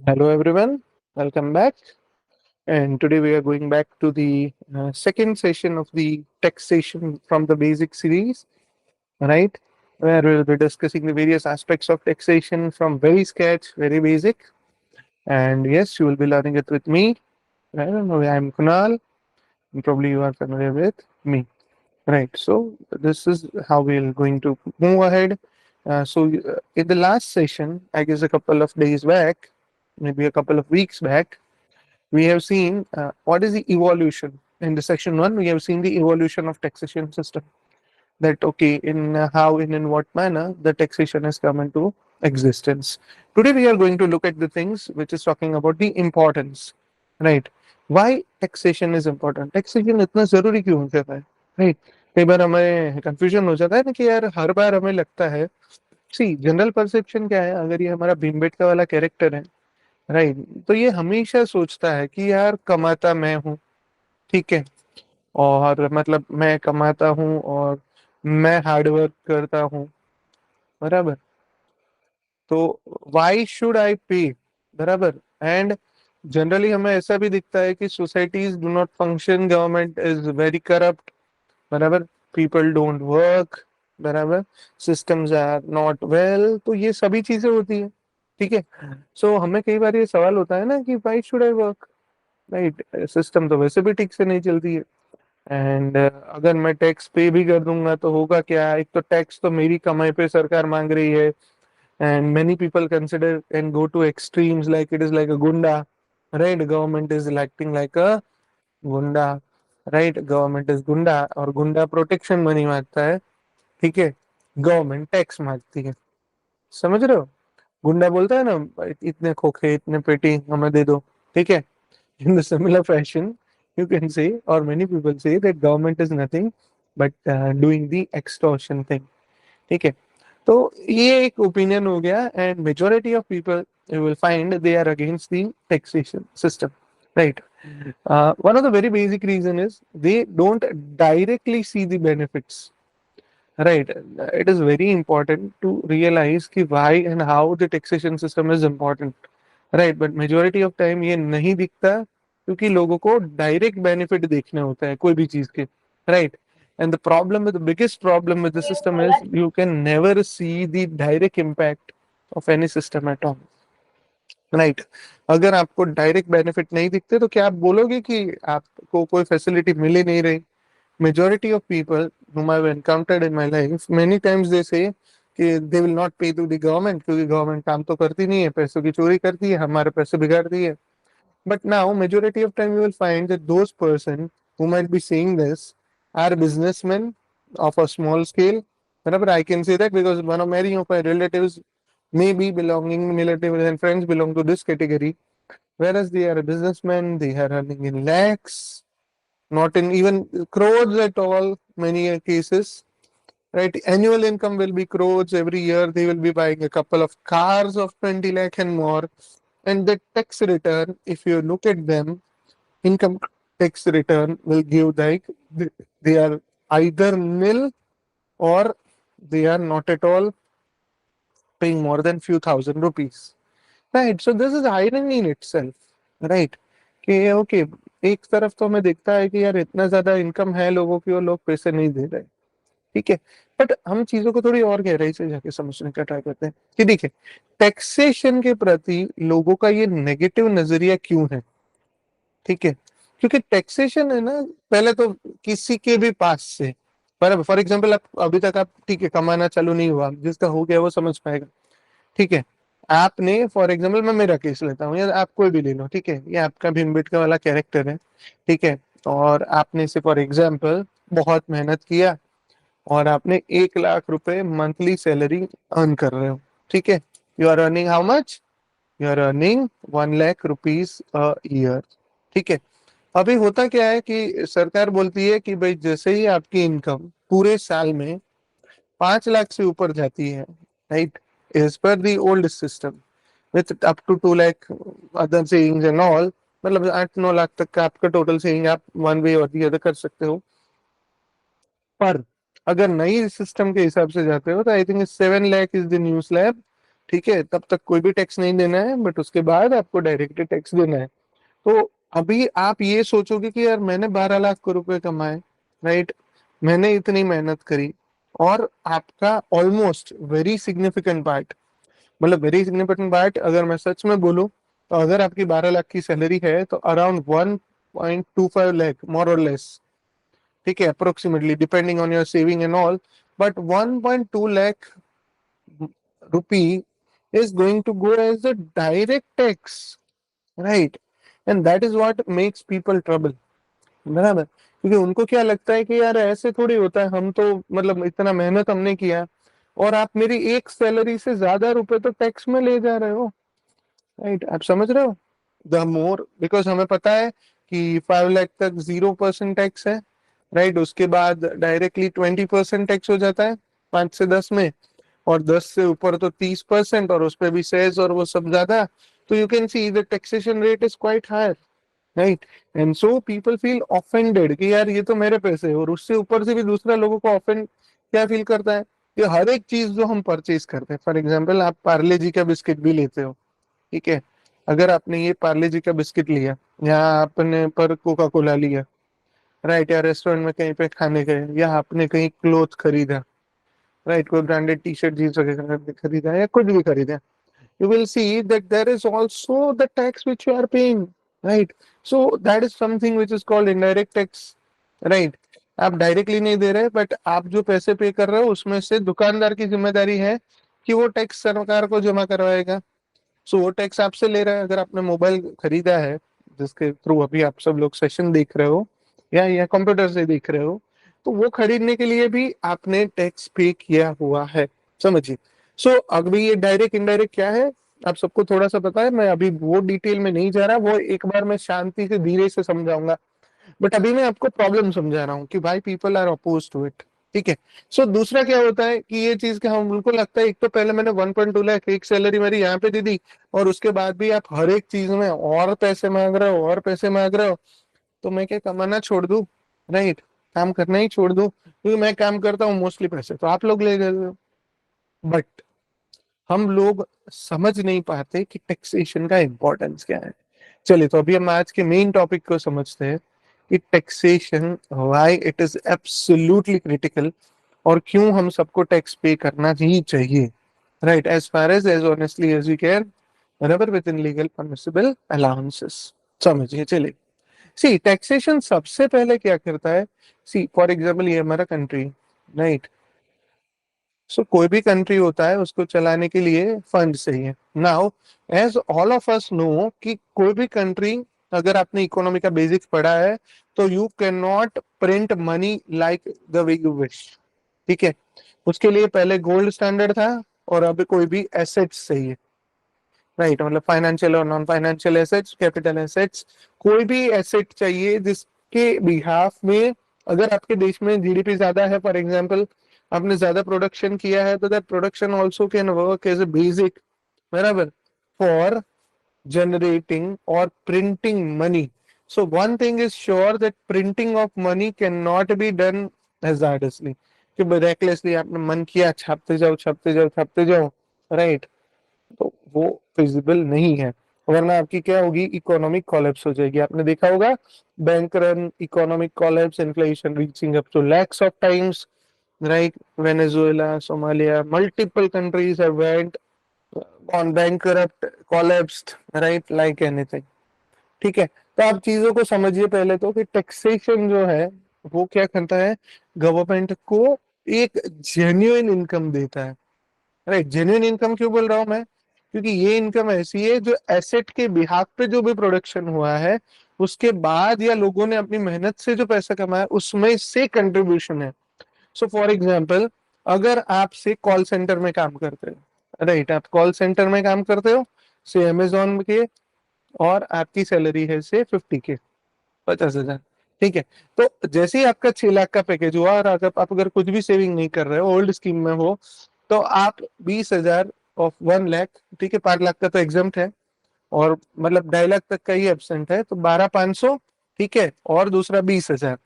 Hello everyone, welcome back. And today we are going back to the second session of the taxation from the basic series, right? Where we'll be discussing the various aspects of taxation from very sketch, very basic. And yes, you will be learning it with me. Right? And I'm Kunal, and probably you are familiar with me. Right. So this is how we're going to move ahead. In the last session, I guess a couple of days back, maybe a couple of weeks back, we have seen what is the evolution. In the section one, we have seen the evolution of taxation system. That okay, in how in what manner the taxation has come into existence. Today we are going to look at the things which is talking about the importance, right? Why taxation is important? Taxation इतना जरूरी क्यों हो जाता है, right? कई बार हमें confusion हो जाता है ना कि यार हर बार हमें लगता है, सी जनरल परसेप्शन क्या है, अगर ये हमारा भीमबेटका वाला कैरेक्टर है, राइट, तो ये हमेशा सोचता है कि यार कमाता मैं हूँ, ठीक है, और मतलब मैं कमाता हूँ और मैं हार्डवर्क करता हूँ, बराबर, तो वाई शुड आई पे, बराबर। एंड जनरली हमें ऐसा भी दिखता है कि societies do not function, government is very corrupt, बराबर, पीपल डोंट वर्क, बराबर, सिस्टम्स आर नॉट वेल, तो ये सभी चीजें होती है, ठीक है। सो हमें कई बार ये सवाल होता है ना कि why should I work, right, system तो वैसे भी ठीक से नहीं चलती है। एंड अगर मैं टैक्स पे भी कर दूंगा तो होगा क्या, एक तो टैक्स तो मेरी कमाई पे सरकार मांग रही है, and many people consider and go to extremes like it is like a goonda, right, government is acting like a goonda, right, government is गुंडा, और गुंडा प्रोटेक्शन मनी मांगता है, ठीक है, गवर्नमेंट टैक्स मांगती है, समझ रहे हो। गुंडा बोलता है ना, इतने खोखे इतने पेटी हमें दे दो, ठीक है। In the similar fashion, you can say, or many people say, that government is nothing but doing the extortion thing. ठीक है, तो ये एक ओपिनियन हो गया, and majority of people you will find they are against the taxation system, right. One of the very basic reason is they don't directly see the benefits, right. It is very important to realize कि why and how the taxation system is important, right, but majority of time ये नहीं दिखता, क्योंकि लोगों को direct benefit देखने होता है कोई भी चीज के, right. And the problem with the biggest problem with the system is you can never see the direct impact of any system at all, right. अगर आपको डायरेक्ट बेनिफिट नहीं दिखते तो क्या आप बोलोगे कि आपको कोई फैसिलिटी मिल ही नहीं रही। majority of people whom I've encountered in my life, many times they say कि they will not pay to the government, क्योंकि गवर्नमेंट काम तो करती नहीं है, पैसों की चोरी करती है, हमारे पैसे बिगाड़ती है। But now majority of time you will find that those person who might be saying this are businessmen of a small scale, बराबर। I can say that because one of many of my relatives may be belonging, relatives and friends belong to this category, whereas they are a businessman, they are earning in lakhs, not in even crores at all, many cases, right? Annual income will be crores every year. They will be buying a couple of cars of 20 lakh and more. And the tax return, if you look at them, income tax return will give like they are either nil or they are not at all paying more than few thousand rupees. Right. So this is irony in itself. Right. कि okay, एक तरफ तो हमें दिखता है कि यार इतना ज्यादा इनकम है लोगों की और लोग पैसे नहीं दे रहे, ठीक है। बट हम चीजों को थोड़ी और गहराई से जाके समझने का ट्राई करते हैं कि देखिए, टैक्सेशन के प्रति लोगों का ये नेगेटिव नजरिया क्यों है, ठीक है। क्योंकि टैक्सेशन है ना, पहले तो किसी के भी पास से, पर फॉर एग्जाम्पल आप अभी तक आप ठीक है कमाना चालू नहीं हुआ, जिसका हो गया वो समझ पाएगा, ठीक है। आपने फॉर एग्जाम्पल, मैं मेरा केस लेता हूँ, या आप कोई भी ले लो, ठीक है, ये आपका भीमबेटका वाला कैरेक्टर है, ठीक है, और आपने से फॉर एग्जाम्पल बहुत मेहनत किया और आपने 1 लाख रुपए मंथली सैलरी अर्न कर रहे हो, ठीक है। You are earning how much, you are earning 1 lakh rupees a year, ठीक है। अभी होता क्या है कि सरकार बोलती है कि भाई जैसे ही आपकी इनकम पूरे साल में 5 लाख से ऊपर जाती है, राइट, एज पर the old system, with up to 2 lakh other savings and all, मतलब 8-9 लाख तक का आपका टोटल सेविंग आप वन वे और दी अदर कर सकते हो। पर अगर नई सिस्टम के हिसाब से जाते हो तो I think 7 lakh is the new slab, ठीक है, तब तक कोई भी टैक्स नहीं देना है, बट उसके बाद आपको डायरेक्ट टैक्स देना है। तो अभी आप ये सोचोगे कि यार मैंने 12 लाख रुपए कमाए, राइट, मैंने इतनी मेहनत करी, और आपका ऑलमोस्ट वेरी सिग्निफिकेंट पार्ट, मतलब वेरी सिग्निफिकेंट पार्ट अगर मैं सच में बोलूं, तो अगर आपकी 12 लाख की सैलरी है तो अराउंड 1.25 लाख मोर और लेस, ठीक है, approximately depending on your saving and all, but 1.2 lakh rupee is going to go as a direct tax, right? And that is what makes people trouble, बराबर, क्योंकि उनको क्या लगता है कि यार ऐसे थोड़ी होता है, हम तो मतलब इतना मेहनत हमने किया, और आप मेरी एक सैलरी से ज्यादा रुपए तो टैक्स में ले जा रहे हो, राइट, आप समझ रहे हो? द मोर, बिकॉज हमें पता है कि 5 लाख तक 0% टैक्स है, राइट, उसके बाद डायरेक्टली 20% टैक्स हो जाता है 5 से 10 में, और 10 से ऊपर तो 30%, और उस पर भी सेस और वो सब ज्यादा, तो you can see the taxation rate is quite higher, right, and so people feel offended कि यार ये तो मेरे पैसे है, और उससे ऊपर से भी दूसरा लोगों को ऑफेंड क्या फील करता है कि हर एक चीज जो हम परचेज करते हैं, फॉर एग्जाम्पल आप पार्ले जी का बिस्किट भी लेते हो, ठीक है, अगर आपने ये पार्ले जी का बिस्किट लिया, या आपने पर कोका कोला लिया, राइट, या रेस्टोरेंट में कहीं पे खाने गए, या आपने कहीं क्लोथ खरीदा, राइट, कोई ब्रांडेड टी शर्ट जीन्स वगैरह खरीदा या कुछ भी खरीदा, you will see that there is also the tax which you are paying, right? So that is something which is called indirect tax, right? आप डायरेक्टली नहीं दे रहे, बट आप जो पैसे पे कर रहे हो उसमें से दुकानदार की जिम्मेदारी है कि वो टैक्स सरकार को जमा करवाएगा। सो वो टैक्स आपसे ले रहा है। अगर आपने मोबाइल खरीदा है जिसके थ्रू अभी आप सब लोग सेशन देख रहे हो, या कंप्यूटर से देख रहे हो, तो वो खरीदने के लिए भी आपने टैक्स पे किया हुआ है, समझिए। सो अभी ये डायरेक्ट इनडायरेक्ट क्या है, आप सबको थोड़ा सा पता है, मैं अभी वो डिटेल में नहीं जा रहा, वो एक बार मैं शांति से धीरे से समझाऊंगा, बट अभी मैं आपको प्रॉब्लम समझा रहा हूँ कि भाई people are oppose to it, ठीक है। सो दूसरा क्या होता है कि ये चीज का हम उनको लगता है, एक तो पहले मैंने 1.2 लाख एक सैलरी मेरी यहाँ पे दे दी, और उसके बाद भी आप हर एक चीज में और पैसे मांग रहे हो, और पैसे मांग रहे हो, तो मैं क्या कमाना छोड़ दूं, राइट, काम करना ही छोड़ दूं, क्योंकि मैं काम करता हूँ मोस्टली पैसे तो आप लोग ले रहे हो, बट हम लोग समझ नहीं पाते कि टैक्सेशन का इंपॉर्टेंस क्या है। चलिए, तो अभी हम आज के मेन टॉपिक को समझते हैं कि taxation why it is absolutely critical, और क्यों हम सबको टैक्स पे करना ही चाहिए, right, as far as honestly as we can, whenever within legal permissible allowances। समझिए, चलिए। सी टैक्सेशन सबसे पहले क्या करता है, सी फॉर एग्जाम्पल ये हमारा कंट्री, राइट, सो कोई भी कंट्री होता है उसको चलाने के लिए फंड चाहिए। Now as all of us know कि कोई भी कंट्री, अगर आपने इकोनॉमी का बेसिक्स पढ़ा है, तो you can not print money like the way you wish, ठीक है। उसके लिए पहले गोल्ड स्टैंडर्ड था, और अब कोई भी एसेट्स चाहिए, राइट, मतलब फाइनेंशियल और non financial assets, capital assets, कोई भी एसेट चाहिए जिसके बिहाफ में, अगर आपके देश में जीडीपी ज्यादा है, फॉर एग्जांपल आपने ज्यादा प्रोडक्शन किया है, तो that production also can work as a basic, बराबर, for generating or printing money. So one thing is sure that printing of money cannot be done hazardously, कि recklessly आपने मन किया छापते जाओ छापते जाओ छापते जाओ, राइट, तो वो फिजिबल नहीं है, वरना आपकी क्या होगी, इकोनॉमिक कॉलेप्स हो जाएगी। आपने देखा होगा bank run, economic collapse, inflation reaching up to lakhs of times, right, Venezuela, Somalia, multiple countries have went on bankrupt, collapsed, right, like anything, ठीक है। तो आप चीजों को समझिए पहले तो कि टैक्सेशन जो है वो क्या करता है, गवर्नमेंट को एक जेन्युइन इनकम देता है, राइट। जेन्युइन इनकम क्यों बोल रहा हूं मैं, क्योंकि ये इनकम ऐसी है जो एसेट के बिहाफ पे जो भी प्रोडक्शन हुआ है उसके बाद, या लोगों ने अपनी मेहनत से जो पैसा कमाया उसमें से कंट्रीब्यूशन है। सो फॉर एग्जाम्पल, अगर आप से कॉल सेंटर में काम करते हो, राइट, आप कॉल सेंटर में काम करते हो से अमेजोन के, और आपकी सैलरी है से 50K, 50,000, ठीक है। तो जैसे ही आपका 6 लाख का पैकेज हुआ, और अगर आप अगर कुछ भी सेविंग नहीं कर रहे हो, ओल्ड स्कीम में हो, तो आप 20,000 ऑफ 1 लाख, ठीक है, 5 लाख का तो एग्जाम्प्ट है, और मतलब 2.5 लाख तक का ही एबसेंट है, तो 12,500, ठीक है, और दूसरा 20,000।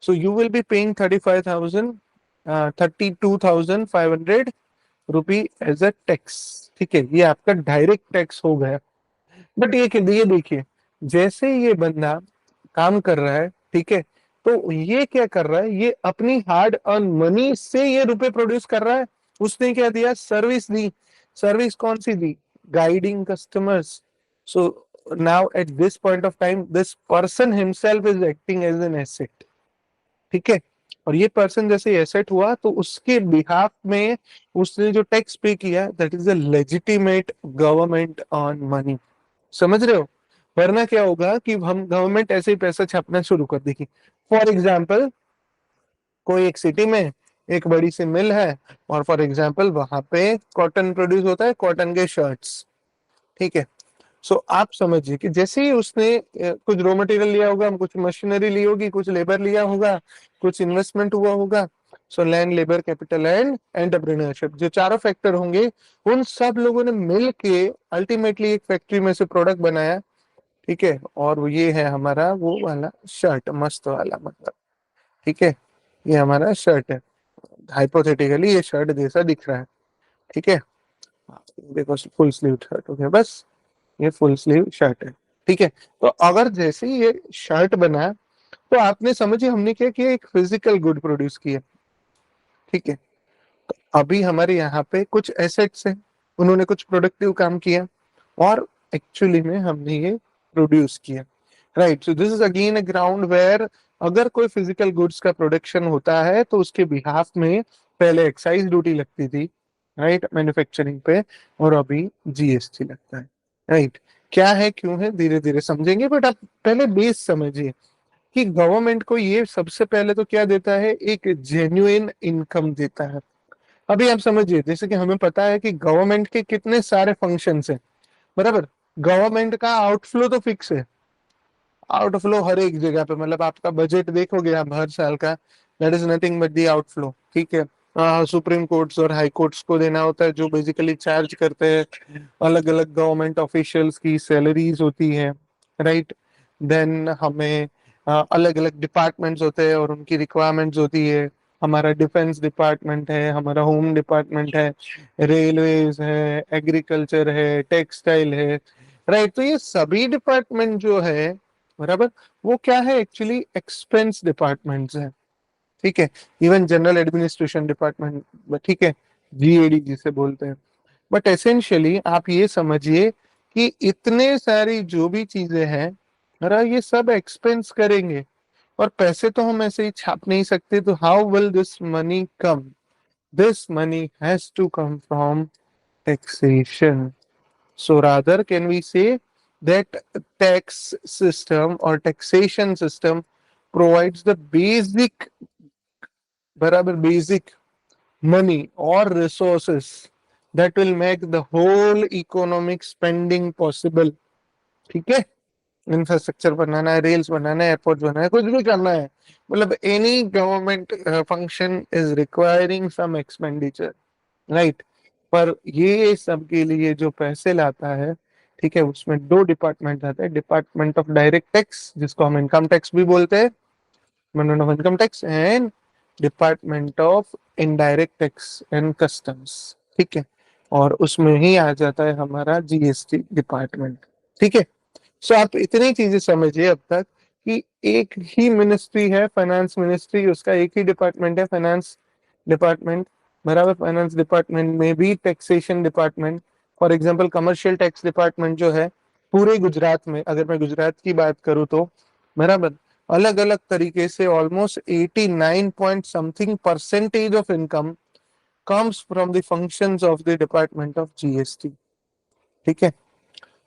So you will be paying 35,000, 32,500, rupee as a tax. ठीक है, ये आपका डायरेक्ट टैक्स हो गया। बट ये देखिए, जैसे ये बंदा काम कर रहा है, ठीक है, तो ये क्या कर रहा है, ये अपनी हार्ड अर्न मनी से ये रुपए प्रोड्यूस कर रहा है। उसने क्या दिया, सर्विस दी। सर्विस कौन सी दी, guiding customers. So now at this point of time this person himself is acting as an asset. ठीक है, और ये पर्सन जैसे एसेट हुआ तो उसके बिहाफ में उसने जो टैक्स पे किया, that is a legitimate government on money. समझ रहे हो? वरना क्या होगा कि हम गवर्नमेंट ऐसे ही पैसा छापना शुरू कर देगी। फॉर एग्जाम्पल, कोई एक सिटी में एक बड़ी सी मिल है, और फॉर एग्जाम्पल वहां पे कॉटन प्रोड्यूस होता है, कॉटन के शर्ट्स। ठीक है, सो आप समझिए कि जैसे ही उसने कुछ रॉ मटेरियल लिया होगा, कुछ मशीनरी ली होगी, कुछ लेबर लिया होगा, कुछ इन्वेस्टमेंट हुआ होगा। So land, labour, capital and entrepreneurship, जो चारों फैक्टर होंगे, उन सब लोगों ने मिल के अल्टीमेटली एक फैक्ट्री में से प्रोडक्ट बनाया। ठीक है, और वो ये है हमारा वो वाला शर्ट, मस्त वाला, मतलब। ठीक है, ये हमारा शर्ट है। हाइपोथेटिकली ये शर्ट जैसा दिख रहा है। ठीक है, देखो फुल स्लीव शर्ट हो गया, बस ये फुल स्लीव शर्ट है। ठीक है, तो अगर जैसे ही ये शर्ट बना, तो आपने समझिए हमने क्या किया, एक फिजिकल गुड प्रोड्यूस किया। ठीक है, तो अभी हमारे यहाँ पे कुछ एसेट्स हैं, उन्होंने कुछ प्रोडक्टिव काम किया, और एक्चुअली में हमने ये प्रोड्यूस किया। Right, so this is again a ground where अगर कोई फिजिकल गुड्स का प्रोडक्शन होता है तो उसके बिहाफ में पहले एक्साइज ड्यूटी लगती थी, राइट, मैन्युफैक्चरिंग पे, और अभी जीएसटी लगता है। राइट, क्या है क्यों है धीरे धीरे समझेंगे, बट आप पहले बेस समझिए कि गवर्नमेंट को ये सबसे पहले तो क्या देता है, एक जेन्युइन इनकम देता है। अभी आप समझिए, जैसे कि हमें पता है कि गवर्नमेंट के कितने सारे फंक्शंस हैं, बराबर। गवर्नमेंट का आउटफ्लो तो फिक्स है, आउटफ्लो हर एक जगह पे, मतलब आपका बजट देखोगे आप हर साल का, that is nothing but the outflow. ठीक है, सुप्रीम कोर्ट्स और हाई कोर्ट्स को देना होता है, जो बेसिकली चार्ज करते हैं, अलग अलग गवर्नमेंट ऑफिशियल्स की सैलरीज होती है। राइट, देन हमें अलग अलग डिपार्टमेंट्स होते हैं और उनकी रिक्वायरमेंट्स होती है। हमारा डिफेंस डिपार्टमेंट है, हमारा होम डिपार्टमेंट है, रेलवेज है, एग्रीकल्चर है, टेक्सटाइल है। राइट, तो ये सभी डिपार्टमेंट जो है, बराबर, वो क्या है, एक्चुअली एक्सपेंस डिपार्टमेंट्स है। ठीक है, इवन जनरल एडमिनिस्ट्रेशन डिपार्टमेंट, ठीक है, जीएडी जिसे बोलते हैं। बट एसेंशियली आप ये समझिए कि इतने सारी जो भी चीजें हैं, अरे ये सब एक्सपेंस करेंगे, और पैसे तो हम ऐसे ही छाप नहीं सकते, तो how will this money come? This money has to come from taxation. So rather, can we say that tax system or taxation system provides the basic, बराबर, basic money or resources that will make the whole economic spending possible. ठीक है, infrastructure बनाना है, rails बनाना है, airport बनाना है, कुछ भी करना है, मतलब any government function is requiring some expenditure. Right, पर ये सब के लिए जो पैसे लाता है, ठीक है, उसमें दो डिपार्टमेंट आते हैं, डिपार्टमेंट ऑफ डायरेक्ट टैक्स जिसको हम इनकम टैक्स भी बोलते हैं, department of income tax, and department of indirect tax and customs. ठीक है, और उसमें ही आ जाता है हमारा जीएसटी डिपार्टमेंट। ठीक है, सो आप इतनी चीजें समझिए अब तक कि एक ही मिनिस्ट्री है, फाइनेंस मिनिस्ट्री, उसका एक ही डिपार्टमेंट है, फाइनेंस डिपार्टमेंट, बराबर। फाइनेंस डिपार्टमेंट में भी taxation department, for example commercial tax department जो है पूरे गुजरात में, अगर मैं गुजरात की बात करूं तो, बराबर, अलग अलग तरीके से almost 89 point something percentage of income comes from the functions of the department of GST. ठीक है,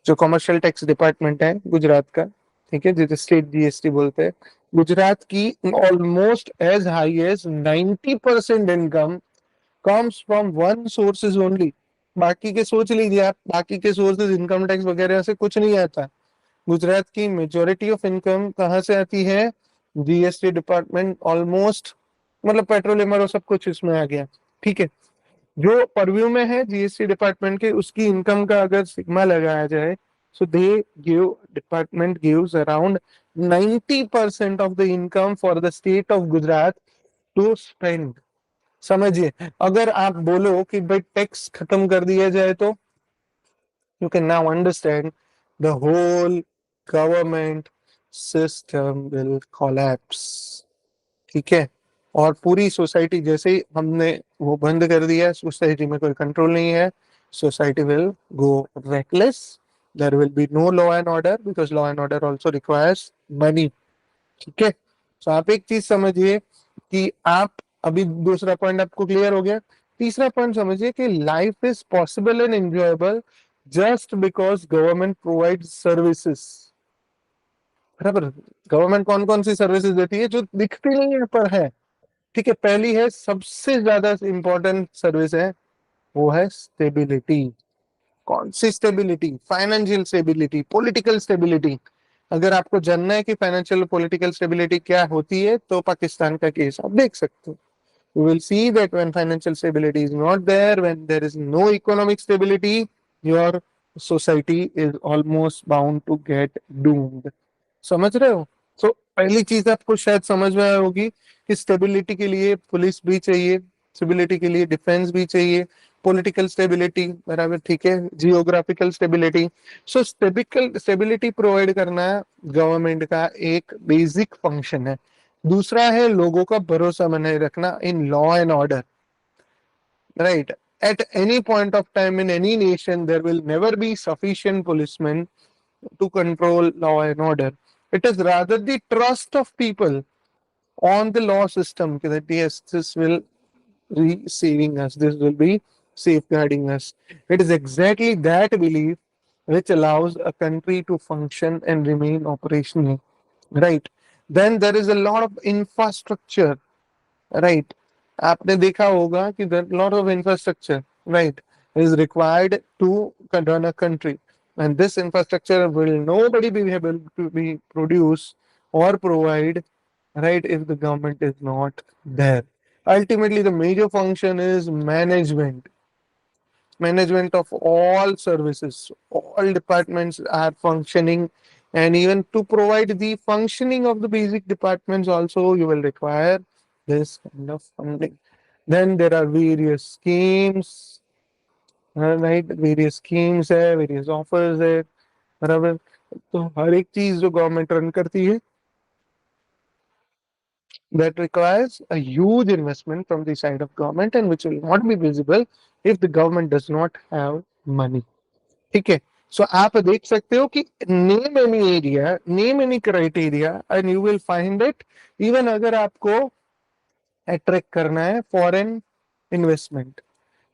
जो कमर्शियल टैक्स डिपार्टमेंट है गुजरात का, ठीक है, जिसे स्टेट जीएसटी बोलते हैं, गुजरात की almost as high as 90% income comes from one sources only. बाकी के सोच लीजिए आप, बाकी के सोर्सेज इनकम टैक्स वगैरह से कुछ नहीं आता। गुजरात की मेजोरिटी ऑफ इनकम कहाँ से आती है, जीएसटी डिपार्टमेंट ऑलमोस्ट, मतलब पेट्रोलियम और सब कुछ इसमें आ गया। ठीक है, जो परव्यू में है जीएसटी डिपार्टमेंट के, उसकी इनकम का अगर सिग्मा लगाया जाए, so they give, department gives around 90% of the income for the state of Gujarat to spend. समझिए, अगर आप बोलो कि भाई टैक्स खत्म कर दिया जाए तो you can now understand the whole government system will collapse. ठीक है, और पूरी सोसाइटी, जैसे ही हमने वो बंद कर दिया, सोसाइटी में कोई कंट्रोल नहीं है, society will go reckless, there will be no law and order because law and order also requires money. ठीक है, तो आप एक चीज समझिए कि आप अभी दूसरा पॉइंट आपको क्लियर हो गया। तीसरा पॉइंट समझिए कि life is possible and enjoyable just because government provide services. बराबर, गवर्नमेंट कौन कौन सी सर्विसेज देती है जो दिखती नहीं है पर है। ठीक है, पहली है, सबसे ज्यादा इंपॉर्टेंट सर्विस है, वो है स्टेबिलिटी। कौन सी stability? Financial stability, political stability. अगर आपको जानना है कि फाइनेंशियल पॉलिटिकल स्टेबिलिटी क्या होती है तो पाकिस्तान का केस आप देख सकते हो। You will see that when financial stability is not there, when there is no economic stability, your society is almost bound to get doomed. समझ रहे हो? तो पहली चीज आपको शायद समझ में आई होगी कि स्टेबिलिटी के लिए पुलिस भी चाहिए, स्टेबिलिटी के लिए डिफेंस भी चाहिए, पॉलिटिकल स्टेबिलिटी, बराबर, ठीक है, geographical stability. So stability provide करना गवर्नमेंट का एक बेसिक फंक्शन है। दूसरा है लोगों का भरोसा बनाए रखना in law and order, right. At any point of time in any nation, there will never be sufficient policemen to control law and order. It is rather the trust of people on the law system that yes, this will be saving us, this will be safeguarding us. It is exactly that belief which allows a country to function and remain operational, right? Then there is a lot of infrastructure, right? आपने देखा होगा कि lot of infrastructure, right, is required to run a country, and this infrastructure will nobody be able to be produce or provide, right, if the government is not there. Ultimately, the major function is management of all services. All departments are functioning, and even to provide the functioning of the basic departments, also you will require this kind of funding. Then there are various schemes, right? Various schemes है, various offers है, बराबर। तो हर एक चीज जो government run करती है, that requires a huge investment from the side of government and which will not be visible if the government does not have money. ठीक है, सो आप देख सकते हो कि name any area, name any criteria and you will find it. Even अगर आपको attract करना है फॉरेन इन्वेस्टमेंट,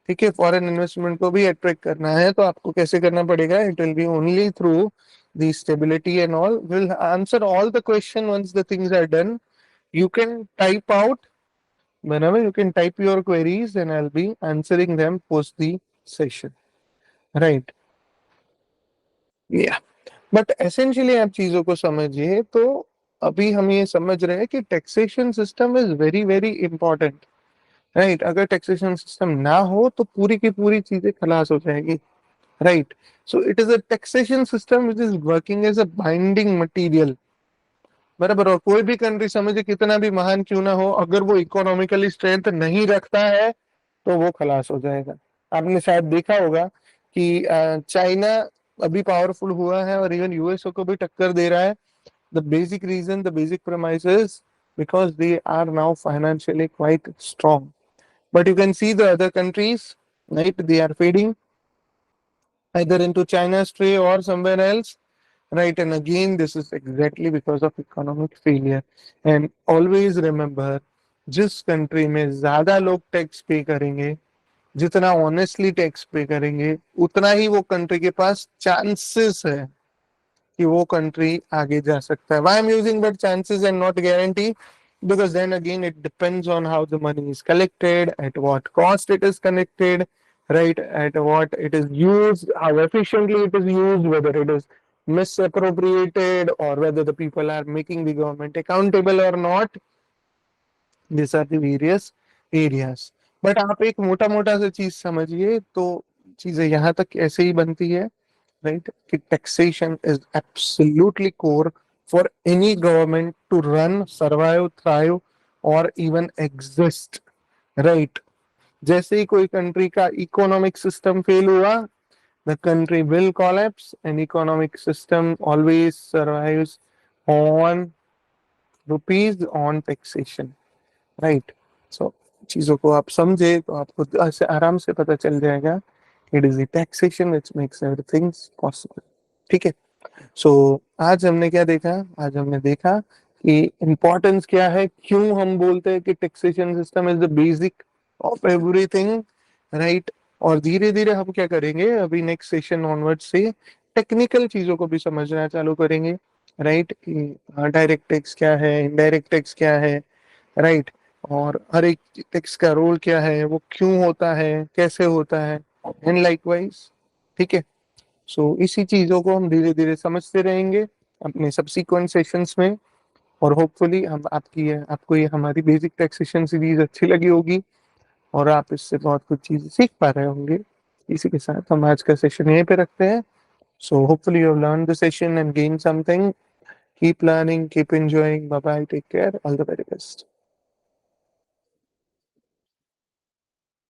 ठीक है, फॉरेन इन्वेस्टमेंट को भी अट्रैक्ट करना है तो आपको कैसे करना पड़ेगा? It will be only through the stability and all. Will answer all the question once the things are done. You can type out whenever, you can type your queries and I'll be answering them post the session, right? Yeah. But essentially आप चीजों को समझिए तो अभी हम ये समझ रहे हैं कि taxation system is very very important, right. अगर टैक्सेशन सिस्टम ना हो तो पूरी की पूरी चीजें खलास हो जाएगी, right. So it is a taxation system which is working as a binding material, बराबर। और कोई भी कंट्री समझे कितना भी महान क्यों ना हो, अगर वो इकोनॉमिकली स्ट्रेंथ नहीं रखता है तो वो खलास हो जाएगा। आपने शायद देखा होगा कि चाइना अभी पावरफुल हुआ है और इवन यूएसओ को भी टक्कर दे रहा है। The basic reason, the basic premise is because they are now financially quite strong. But you can see the other countries, right? They are fading either into China's tray or somewhere else, right? And again, this is exactly because of economic failure. And always remember, जिस country में ज्यादा लोग tax पे करेंगे, जितना honestly tax पे करेंगे, उतना ही वो कंट्री के पास चांसेस है कि वो कंट्री आगे जा सकता है। Why I'm using but chances and not guarantee? Because then again it depends on how the money is collected, at what cost it is collected, right? At what it is used, how efficiently it is used, whether it is misappropriated or whether the people are making the government accountable or not. These are the various areas. But आप एक मोटा मोटा सा चीज समझिए तो चीजें यहाँ तक ऐसे ही बनती है, right? Taxation is absolutely core for any government to run, survive, thrive, or even exist, right? जैसे ही कोई कंट्री का इकोनॉमिक सिस्टम फेल हुआ, the country will collapse and economic system always survives on rupees on taxation, right. So चीजों को आप समझे तो आपको ऐसे आराम से पता चल जाएगा, it is the taxation which makes everything possible. ठीक है। सो आज हमने क्या देखा? आज हमने देखा कि इम्पोर्टेंस क्या है, क्यों हम बोलते हैं कि taxation system is the basic of everything, right. और धीरे धीरे हम क्या करेंगे, अभी नेक्स्ट सेशन ऑनवर्ड से टेक्निकल चीजों को भी समझना चालू करेंगे, राइट। डायरेक्ट टैक्स क्या है, इनडायरेक्ट टैक्स क्या है, राइट। और हर एक टैक्स का रोल क्या है, वो क्यों होता है, कैसे होता है, एंड लाइकवाइज। ठीक है। सो इसी चीजों को हम धीरे धीरे समझते रहेंगे अपने सब्सिक्वेंट सेशंस में। और होपफुली हम आपको ये हमारी बेसिक टैक्सेशन सीरीज अच्छी लगी होगी और आप इससे बहुत कुछ चीजें सीख पा रहे होंगे। इसी के साथ हम आज का सेशन यहीं पे रखते हैं। So hopefully you have learn the session and gain something. Keep learning, keep enjoying, bye bye, take care, all the very best.